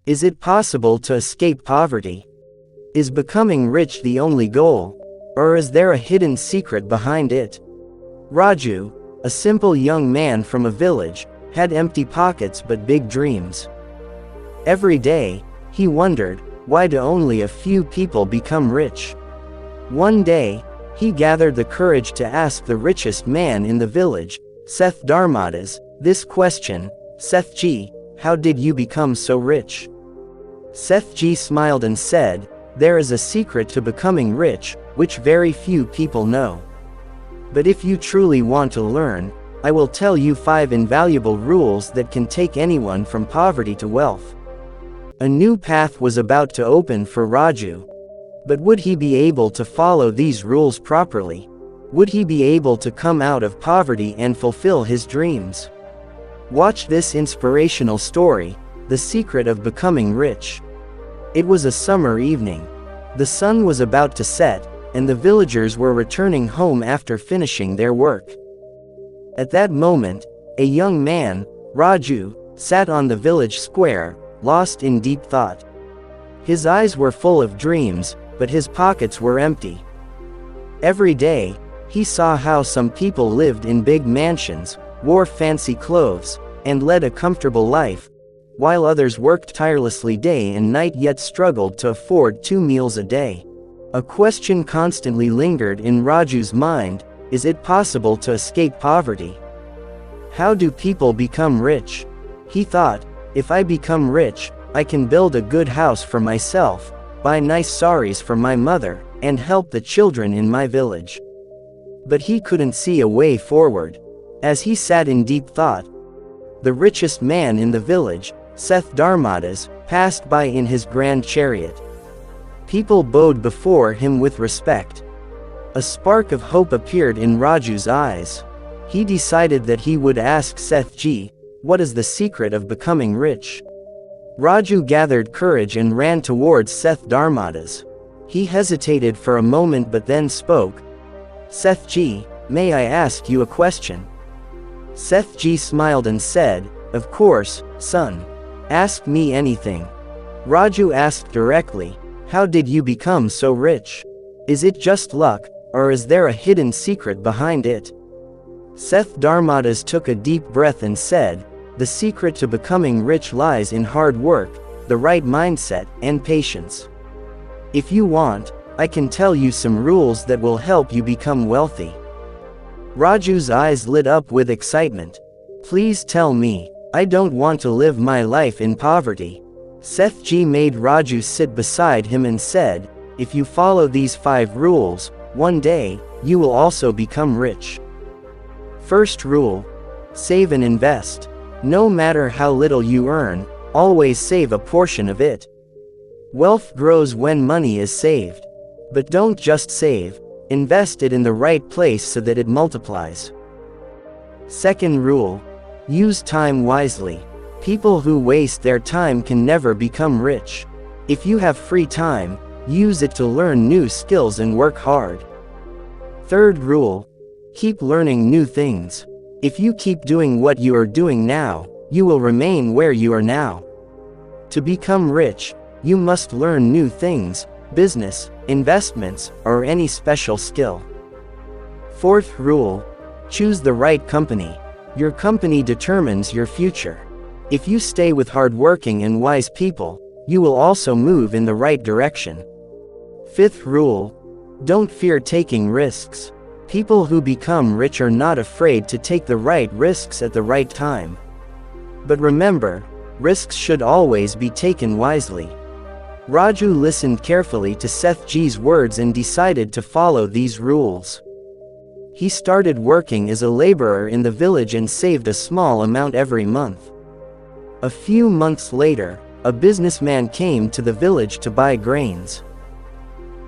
Is it possible to escape poverty? Is becoming rich the only goal? Or is there a hidden secret behind it? Raju, a simple young man from a village, had empty pockets but big dreams. Every day, he wondered, why do only a few people become rich? One day, he gathered the courage to ask the richest man in the village, Seth Dharmadas, this question: Seth Ji, how did you become so rich? Seth Ji smiled and said, there is a secret to becoming rich, which very few people know. But if you truly want to learn, I will tell you 5 invaluable rules that can take anyone from poverty to wealth. A new path was about to open for Raju. But would he be able to follow these rules properly? Would he be able to come out of poverty and fulfill his dreams? Watch this inspirational story, The Secret of Becoming Rich. It was a summer evening. The sun was about to set, and the villagers were returning home after finishing their work. At that moment, a young man, Raju, sat on the village square, lost in deep thought. His eyes were full of dreams, but his pockets were empty. Every day, he saw how some people lived in big mansions, wore fancy clothes, and led a comfortable life, while others worked tirelessly day and night yet struggled to afford 2 meals a day. A question constantly lingered in Raju's mind: is it possible to escape poverty? How do people become rich? He thought, if I become rich, I can build a good house for myself, buy nice saris for my mother, and help the children in my village. But he couldn't see a way forward. As he sat in deep thought, the richest man in the village, Seth Dharmadas, passed by in his grand chariot. People bowed before him with respect. A spark of hope appeared in Raju's eyes. He decided that he would ask Seth Ji, what is the secret of becoming rich? Raju gathered courage and ran towards Seth Dharmadas. He hesitated for a moment but then spoke. Seth Ji, may I ask you a question? Seth Ji smiled and said, of course, son. Ask me anything. Raju asked directly, how did you become so rich? Is it just luck, or is there a hidden secret behind it? Seth Dharmadas took a deep breath and said, the secret to becoming rich lies in hard work, the right mindset, and patience. If you want, I can tell you some rules that will help you become wealthy. Raju's eyes lit up with excitement. Please tell me, I don't want to live my life in poverty. Seth Ji made Raju sit beside him and said, if you follow these 5 rules, one day, you will also become rich. First rule: save and invest. No matter how little you earn, always save a portion of it. Wealth grows when money is saved. But don't just save, invest it in the right place so that it multiplies. Second rule: use time wisely. People who waste their time can never become rich. If you have free time, use it to learn new skills and work hard. Third rule: keep learning new things. If you keep doing what you are doing now, you will remain where you are now. To become rich, you must learn new things, business, investments, or any special skill. Fourth rule: choose the right company. Your company determines your future. If you stay with hardworking and wise people, you will also move in the right direction. Fifth rule: don't fear taking risks. People who become rich are not afraid to take the right risks at the right time. But remember, risks should always be taken wisely. Raju listened carefully to Seth Ji's words and decided to follow these rules. He started working as a laborer in the village and saved a small amount every month. A few months later, a businessman came to the village to buy grains.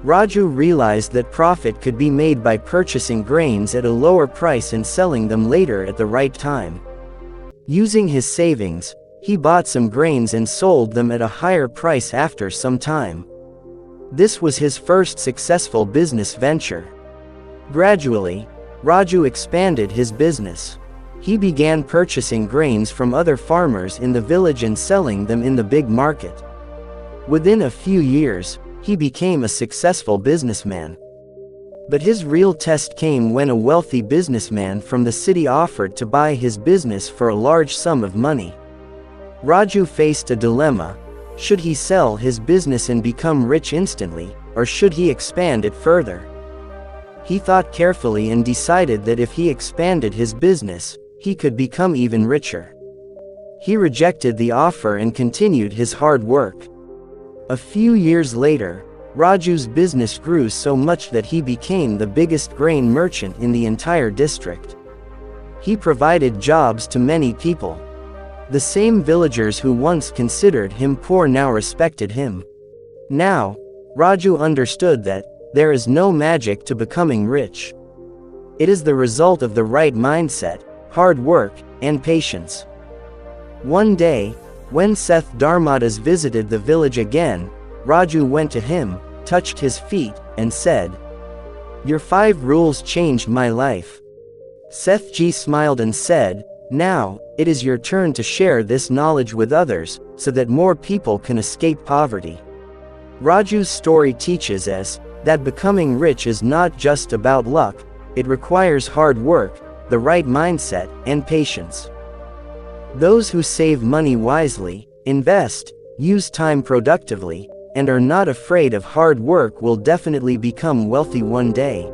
Raju realized that profit could be made by purchasing grains at a lower price and selling them later at the right time. Using his savings, he bought some grains and sold them at a higher price after some time. This was his first successful business venture. Gradually, Raju expanded his business. He began purchasing grains from other farmers in the village and selling them in the big market. Within a few years, he became a successful businessman. But his real test came when a wealthy businessman from the city offered to buy his business for a large sum of money. Raju faced a dilemma. Should he sell his business and become rich instantly, or should he expand it further? He thought carefully and decided that if he expanded his business, he could become even richer. He rejected the offer and continued his hard work. A few years later, Raju's business grew so much that he became the biggest grain merchant in the entire district. He provided jobs to many people. The same villagers who once considered him poor now respected him. Now, Raju understood that there is no magic to becoming rich. It is the result of the right mindset, hard work, and patience. One day, when Seth Dharmadas visited the village again, Raju went to him, touched his feet, and said, "Your 5 rules changed my life." Seth Ji smiled and said, "Now, it is your turn to share this knowledge with others, so that more people can escape poverty." Raju's story teaches us that becoming rich is not just about luck, it requires hard work, the right mindset, and patience. Those who save money wisely, invest, use time productively, and are not afraid of hard work will definitely become wealthy one day.